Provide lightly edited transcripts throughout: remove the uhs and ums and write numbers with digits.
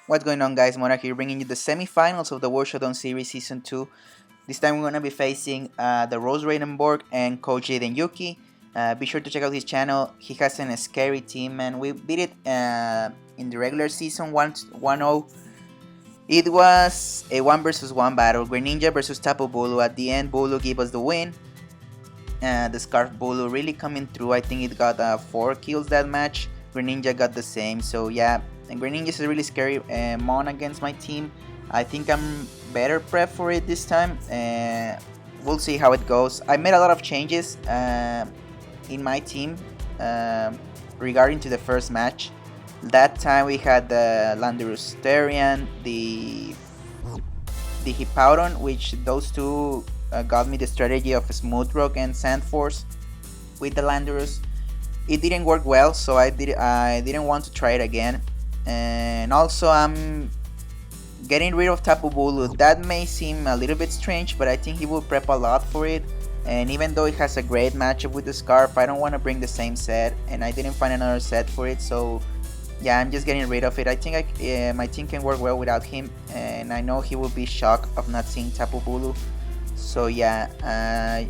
What's going on, guys? Mora here, bringing you the semifinals of the Roseradenborg Series Season 2. This time we're going to be facing the Roseradenborg and Coach Danekii. Be sure to check out his channel. He has a scary team, and we beat it in the regular season 1-0. It was a 1 versus 1 battle. Greninja versus Tapu Bulu. At the end, Bulu gave us the win. The Scarf Bulu really coming through. I think it got 4 kills that match. Greninja got the same. So yeah, and Greninja is a really scary mon against my team. I think I'm better prep for it this time. We'll see how it goes. I made a lot of changes in my team regarding to the first match. That time we had the Landorus Therian, the Hippowdon, which those two got me the strategy of Smooth Rock and Sand Force with the Landorus. It didn't work well, so I didn't want to try it again. And also I'm getting rid of Tapu Bulu. That may seem a little bit strange, but I think he will prep a lot for it. And even though it has a great matchup with the Scarf, I don't want to bring the same set, and I didn't find another set for it, so yeah, I'm just getting rid of it. I think my team can work well without him, and I know he will be shocked of not seeing Tapu Bulu. So yeah,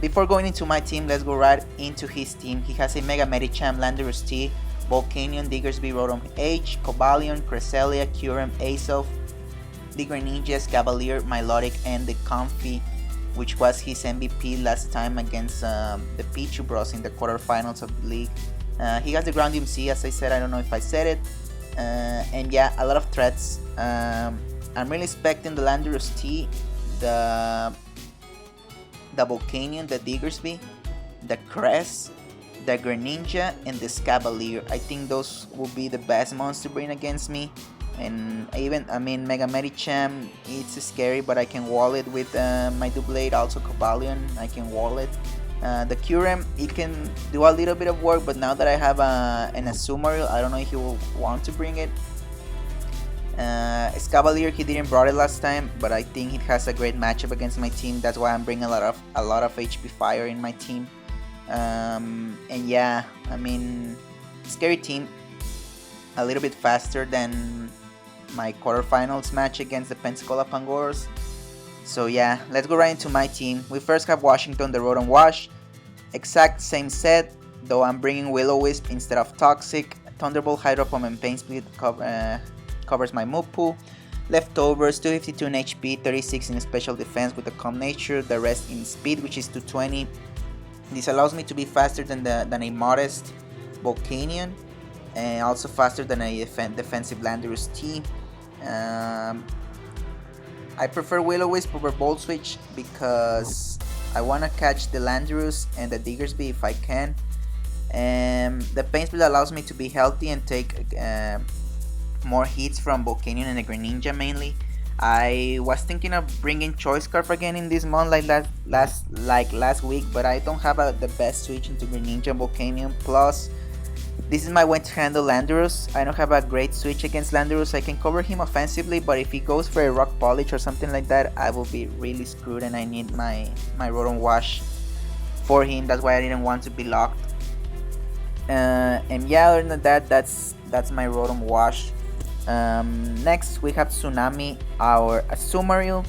before going into my team, let's go right into his team. He has a Mega Medicham, Landorus T, Volcanion, Diggersby, Rotom H, Cobalion, Cresselia, Curem, Azelf, the Greninjas, Cavalier, Milotic, and the Comfy, which was his MVP last time against the Pichu Bros in the quarterfinals of the league. He has the Ground MC, as I said. I don't know if I said it. And yeah, a lot of threats. I'm really expecting the Landorus T, the Volcanion, the Diggersby, the Cress, the Greninja, and the Scavalier. I think those will be the best mons to bring against me. And even, Mega Medicham, it's scary, but I can wall it with my Doublade. Also Cobalion, I can wall it. The Curem, it can do a little bit of work, but now that I have an Azumarill, I don't know if he will want to bring it. Scavalier, he didn't brought it last time, but I think it has a great matchup against my team. That's why I'm bringing a lot of HP Fire in my team. And yeah, scary team, a little bit faster than my quarterfinals match against the Pensacola Pangoros. So yeah, let's go right into my team. We first have Washington, the Rotom Wash. Exact same set, though I'm bringing Will-O-Wisp instead of Toxic. Thunderbolt, Hydro Pump, and Pain Split covers my move pool. Leftovers, 252 in HP, 36 in special defense with a calm nature, the rest in speed, which is 220. This allows me to be faster than a modest Volcanion, and also faster than a defensive Landorus T. I prefer Will-O-Wisp over Volt Switch because I want to catch the Landorus and the Diggersby if I can. The Pain Split allows me to be healthy and take more hits from Volcanion and the Greninja mainly. I was thinking of bringing Choice Scarf again in this month like last week, but I don't have the best switch into Greninja and Volcanion. Plus, this is my way to handle Landorus. I don't have a great switch against Landorus. I can cover him offensively, but if he goes for a Rock Polish or something like that, I will be really screwed, and I need my Rotom Wash for him. That's why I didn't want to be locked. And yeah, other than that, that's my Rotom Wash. Next we have Tsunami, our Azumarill.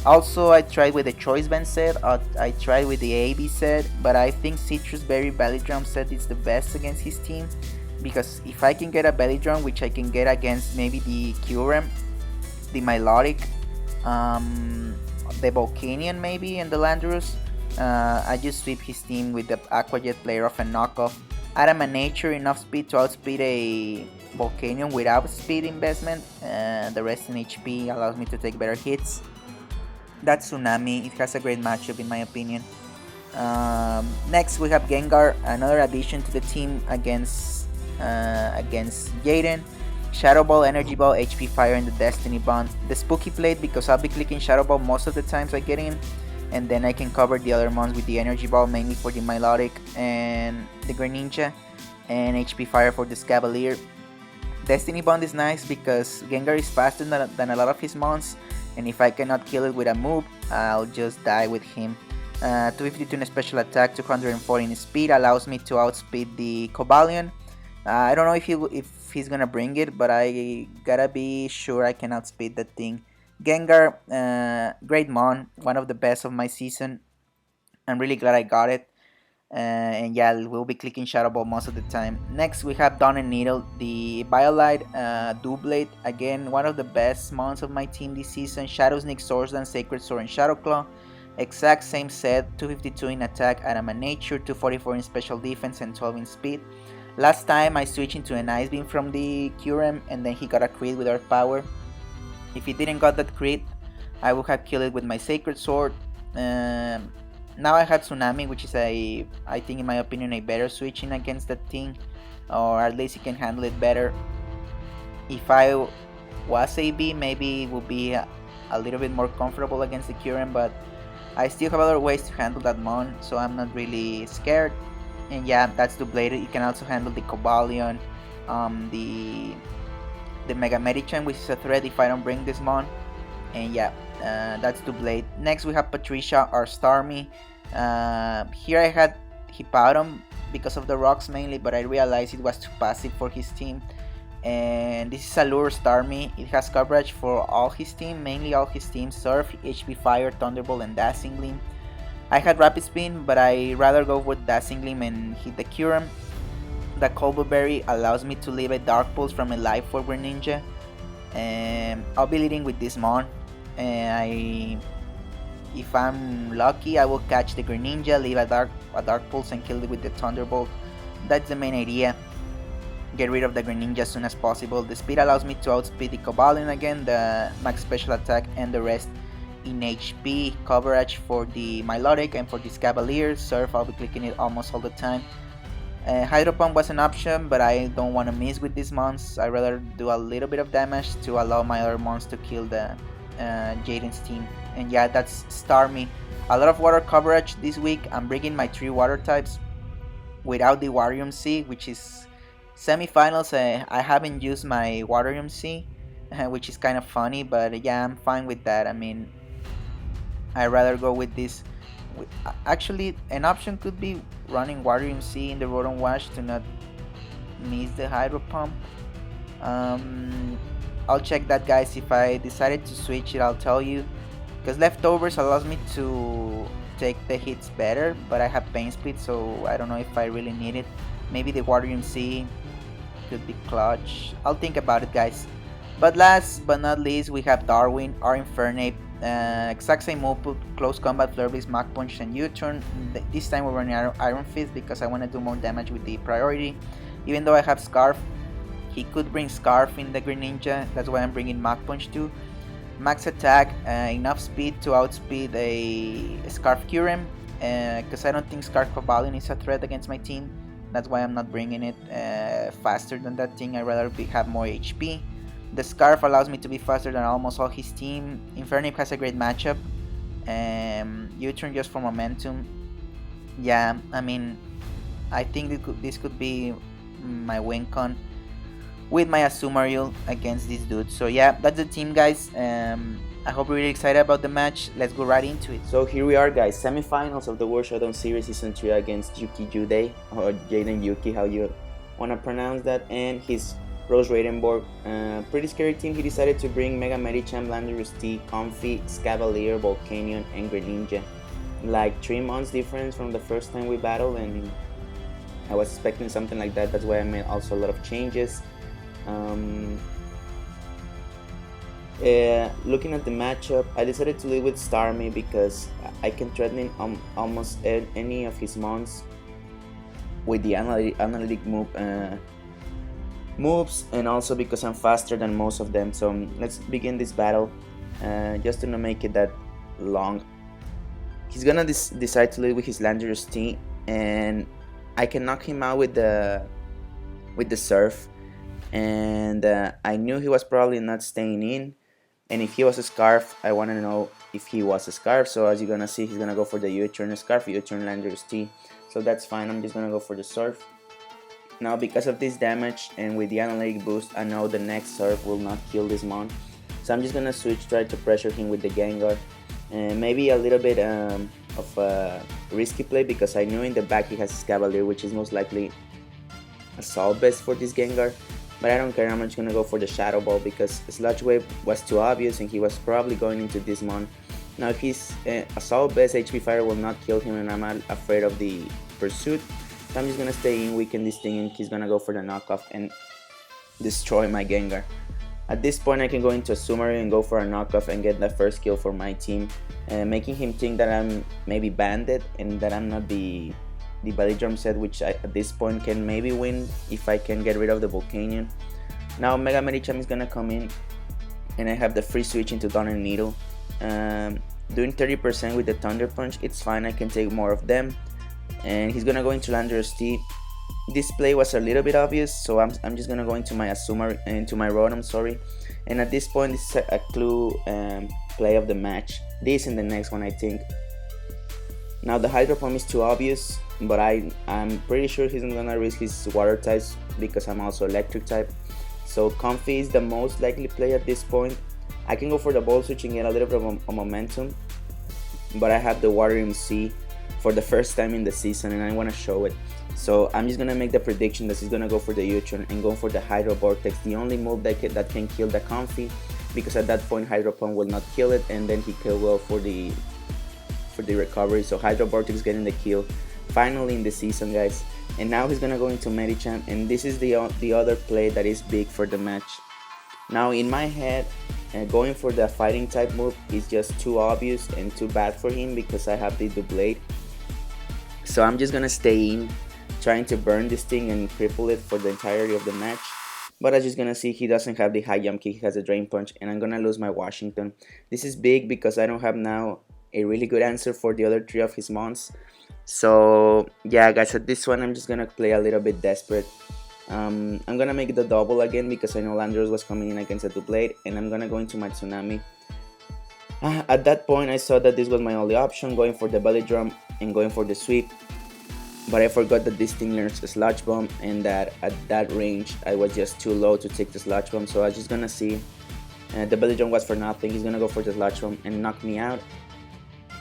Also, I tried with the Choice Band set, I tried with the AB set, but I think Citrus Berry Belly Drum set is the best against his team, because if I can get a Belly Drum, which I can get against maybe the Curem, the Milotic, the Volcanion maybe, and the Landorus, I just sweep his team with the Aqua Jet Player of a knockoff. Add a nature, enough speed to outspeed a Volcanion without speed investment. The rest in HP allows me to take better hits. That's Tsunami. It has a great matchup in my opinion. Next we have Gengar, another addition to the team against Jaden. Shadow Ball, Energy Ball, HP Fire, and the Destiny Bond. The Spooky Plate, because I'll be clicking Shadow Ball most of the times I get in, and then I can cover the other mons with the Energy Ball, mainly for the Milotic and the Greninja, and HP Fire for the Scavalier. Destiny Bond is nice because Gengar is faster than a lot of his mons, and if I cannot kill it with a move, I'll just die with him. 252 in special attack, 240 in speed, allows me to outspeed the Cobalion. I don't know if if he's gonna bring it, but I gotta be sure I can outspeed that thing. Gengar, great mon, one of the best of my season. I'm really glad I got it. And yeah, we'll be clicking Shadow Ball most of the time. Next, we have Dawn and Needle, the Biolite Doublade. Again, one of the best mons of my team this season. Shadow Sneak, Swords Dance, Sacred Sword, and Shadow Claw. Exact same set, 252 in attack, Adamant Nature, 244 in special defense, and 12 in speed. Last time I switched into an Ice Beam from the Curem, and then he got a crit with Earth Power. If he didn't got that crit, I would have killed it with my Sacred Sword. Now I have Tsunami, which is I think in my opinion a better switching against that thing, or at least he can handle it better. If I was AB, maybe it would be a little bit more comfortable against the Curem, but I still have other ways to handle that mon, so I'm not really scared. And yeah, that's Dublated. You can also handle the Cobalion, the Mega Medicham, which is a threat if I don't bring this mon. And yeah, that's Doublade. Next we have Patricia, our Starmie. Here I had Hippowdon because of the rocks mainly, but I realized it was too passive for his team. And this is a Lure Starmie. It has coverage for all his team, mainly all his team: Surf, HP Fire, Thunderbolt, and Dazzling Gleam. I had Rapid Spin, but I rather go with Dazzling Gleam and hit the Curem. The Colbo Berry allows me to leave a Dark Pulse from a Life for Greninja. And I'll be leading with this mon. And if I'm lucky, I will catch the Greninja, leave a Dark Pulse, and kill it with the Thunderbolt. That's the main idea. Get rid of the Greninja as soon as possible. The speed allows me to outspeed the Cobalion again, the max special attack, and the rest in HP. Coverage for the Milotic and for the Cavalier. Surf, I'll be clicking it almost all the time. Hydro Pump was an option, but I don't want to miss with these mons. I'd rather do a little bit of damage to allow my other mons to kill the Jaden's team. And yeah, that's Starmie. A lot of water coverage this week. I'm bringing my 3 water types without the Waterium C, which is semifinals. I haven't used my Waterium C, which is kind of funny, but yeah, I'm fine with that. I mean, I'd rather go with this. Actually, an option could be running Waterium C in the Rotom Wash to not miss the Hydro Pump. I'll check that, guys. If I decided to switch it, I'll tell you, because Leftovers allows me to take the hits better, but I have Pain Split, so I don't know if I really need it. Maybe the Waterium C could be clutch. I'll think about it, guys. But last but not least, we have Darwin, our Infernape. Exact same output: Close Combat, Flare Blitz, Mach Punch, and U-Turn. This time we're running Iron Fist because I want to do more damage with the priority. Even though I have Scarf, he could bring Scarf in the Greninja. That's why I'm bringing Mach Punch too. Max attack, enough speed to outspeed a Scarf Curem, because I don't think Scarf Cobalion is a threat against my team. That's why I'm not bringing it faster than that thing. I'd rather have more HP. The Scarf allows me to be faster than almost all his team. Infernape has a great matchup. U-Turn just for momentum. Yeah, I mean, I think this could be my win con with my Azumarill against this dude. So yeah, that's the team, guys. I hope you're really excited about the match. Let's go right into it. So here we are, guys. Semifinals of the World Showdown Series Season 3 against Yuki Jude, or Jaden Yuki, how you want to pronounce that, and his Roseradenborg. Pretty scary team. He decided to bring Mega Medicham, Landorus T, Comfy, Scavalier, Volcanion, and Greninja. Like 3 months difference from the first time we battled, and I was expecting something like that. That's why I made also a lot of changes. Looking at the matchup, I decided to lead with Starmie because I can threaten almost any of his mons with the analytic moves, and also because I'm faster than most of them. So let's begin this battle. Just to not make it that long, he's gonna decide to lead with his Landorus T, and I can knock him out with the Surf. And I knew he was probably not staying in, and if he was a Scarf, I want to know if he was a Scarf. So as you're gonna see, he's gonna go for the U-Turn Scarf, U-Turn Landorus T. So that's fine. I'm just gonna go for the Surf. Now, because of this damage and with the analytic boost, I know the next Surf will not kill this mon. So I'm just gonna switch, try to pressure him with the Gengar. And maybe a little bit of a risky play, because I knew in the back he has Cavalier, which is most likely a Assault Vest for this Gengar. but I don't care. I'm just gonna go for the Shadow Ball because Sludge Wave was too obvious and he was probably going into this mon. Now his Assault Best HP Fire will not kill him, and I'm afraid of the Pursuit. So I'm just gonna stay in, weaken this thing, and he's gonna go for the knockoff and destroy my Gengar. At this point I can go into a Summary and go for a knockoff and get the first kill for my team, making him think that I'm maybe Bandit and that I'm not the Belly Drum set, which at this point can maybe win if I can get rid of the Volcanion. Now Mega Medicham is gonna come in and I have the free switch into Dawn and Needle. Doing 30% with the Thunder Punch, it's fine, I can take more of them. And he's gonna go into Landorus T. This play was a little bit obvious, so I'm just gonna go into my Asuma, into my Rotom, sorry. And at this point, this is a clue play of the match. This and the next one, I think. Now the Hydro Pump is too obvious, but I'm pretty sure he's not gonna risk his Water types because I'm also Electric type. So Comfy is the most likely play at this point. I can go for the Ball Switch and get a little bit of a momentum, but I have the Water MC for the first time in the season and I want to show it. So I'm just gonna make the prediction that he's gonna go for the U-turn and go for the Hydro Vortex, the only move that can kill the Comfy, because at that point Hydro Pump will not kill it, and then he can go for the recovery. So Hydro Vortex getting the kill finally in the season, guys. And now he's gonna go into Medicham, and this is the other play that is big for the match. Now in my head, going for the fighting type move is just too obvious and too bad for him because I have the Doublade. So I'm just gonna stay in, trying to burn this thing and cripple it for the entirety of the match. But as you're gonna see, he doesn't have the high jump kick, he has a Drain Punch, and I'm gonna lose my Washington. This is big because I don't have now a really good answer for the other 3 of his mons. So yeah, guys, at this one I'm just gonna play a little bit desperate. I'm gonna make the double again because I know Landorus was coming in against a Doublade, and I'm gonna go into my Tsunami. At that point I saw that this was my only option, going for the Belly Drum and going for the Sweep. But I forgot that this thing learns a Sludge Bomb, and that at that range I was just too low to take the Sludge Bomb. So I was just gonna see, the Belly Drum was for nothing, he's gonna go for the Sludge Bomb and knock me out.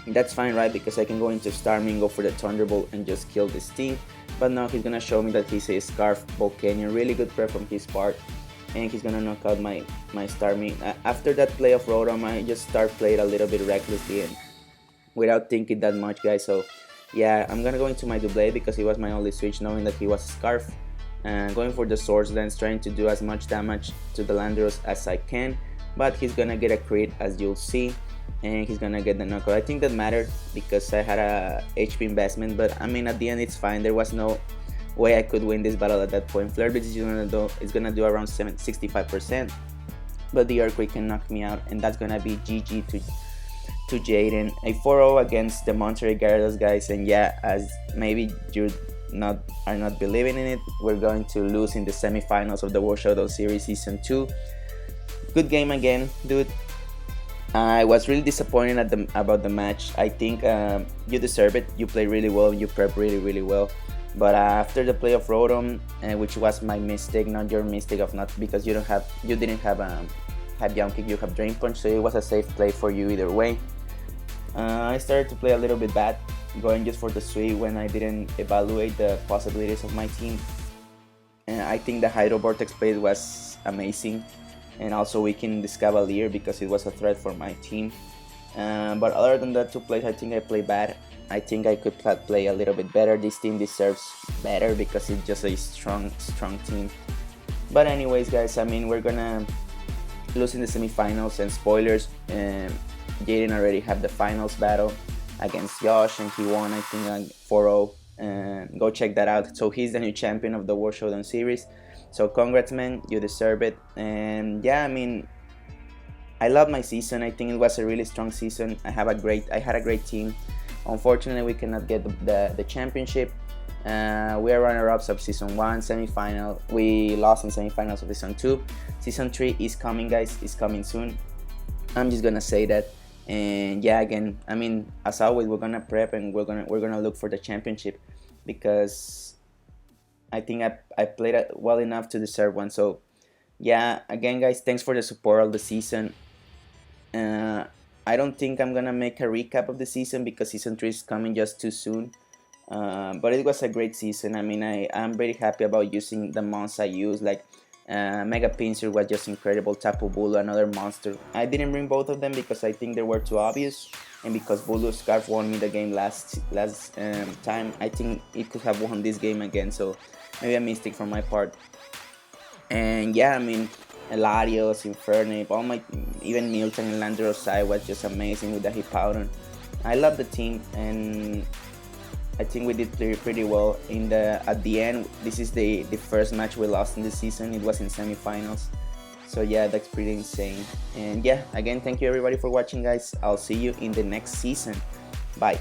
That's fine, right, because I can go into Starmie and go for the Thunderbolt and just kill this thing. But now he's gonna show me that he's a Scarf Volcanion, really good prep from his part, and he's gonna knock out my Starmie. After that play of Rotom, I just start playing a little bit recklessly and without thinking that much, guys. So yeah, I'm gonna go into my Doublade because he was my only switch, knowing that he was a Scarf. Going for the Swords Dance, trying to do as much damage to the Landorus as I can, but he's gonna get a crit, as you'll see, and he's gonna get the knockout. I think that mattered because I had a HP investment, but I mean at the end it's fine. There was no way I could win this battle at that point. Flare Blitz is gonna do around 65%, but the Earthquake can knock me out, and that's gonna be GG to Jaden. A 4-0 against the Monterrey Gyarados, guys, and yeah, as maybe you are not believing in it, we're going to lose in the semifinals of the World Showdown Series Season 2. Good game again, dude. I was really disappointed about the match. I think you deserve it. You played really well. You prepped really well. But after the play of Rotom, which was my mistake, not your mistake of not, because you didn't have high jump kick, you have Drain Punch, so it was a safe play for you either way. I started to play a little bit bad, going just for the sweep when I didn't evaluate the possibilities of my team. And I think the Hydro Vortex play was amazing, and also weakening this Cavalier because it was a threat for my team. But other than that 2 plays, I think I played bad. I think I could play a little bit better. This team deserves better because it's just a strong team. But anyways, guys, I mean, we're gonna lose in the semifinals, and spoilers, Jaden already had the finals battle against Josh and he won, I think, 4-0. Go check that out. So he's the new champion of the World Showdown Series. So congrats, man, you deserve it. And yeah, I mean, I love my season. I think it was a really strong season. I had a great team. Unfortunately, we cannot get the championship. We are runner-ups of Season 1 semi-final. We lost in semi-finals of Season 2. Season 3 is coming, guys. It's coming soon. I'm just gonna say that. And yeah, again, I mean, as always, we're gonna prep and we're gonna look for the championship, because I think I played it well enough to deserve one. So yeah, again, guys, thanks for the support of the season. I don't think I'm gonna make a recap of the season because Season 3 is coming just too soon. But it was a great season. I mean, I'm very happy about using the mons I use. Like, Mega Pinsir was just incredible. Tapu Bulu, another monster. I didn't bring both of them because I think they were too obvious, and because Bulu Scarf won me the game last time. I think it could have won this game again, so maybe a mistake from my part. And yeah, I mean, Larios, Infernape, all my, even Milton and Landros side was just amazing with the Hippowdon. I love the team, and I think we did pretty well. At the end, this is the first match we lost in the season. It was in semifinals. So yeah, that's pretty insane. And yeah, again, thank you everybody for watching, guys. I'll see you in the next season. Bye.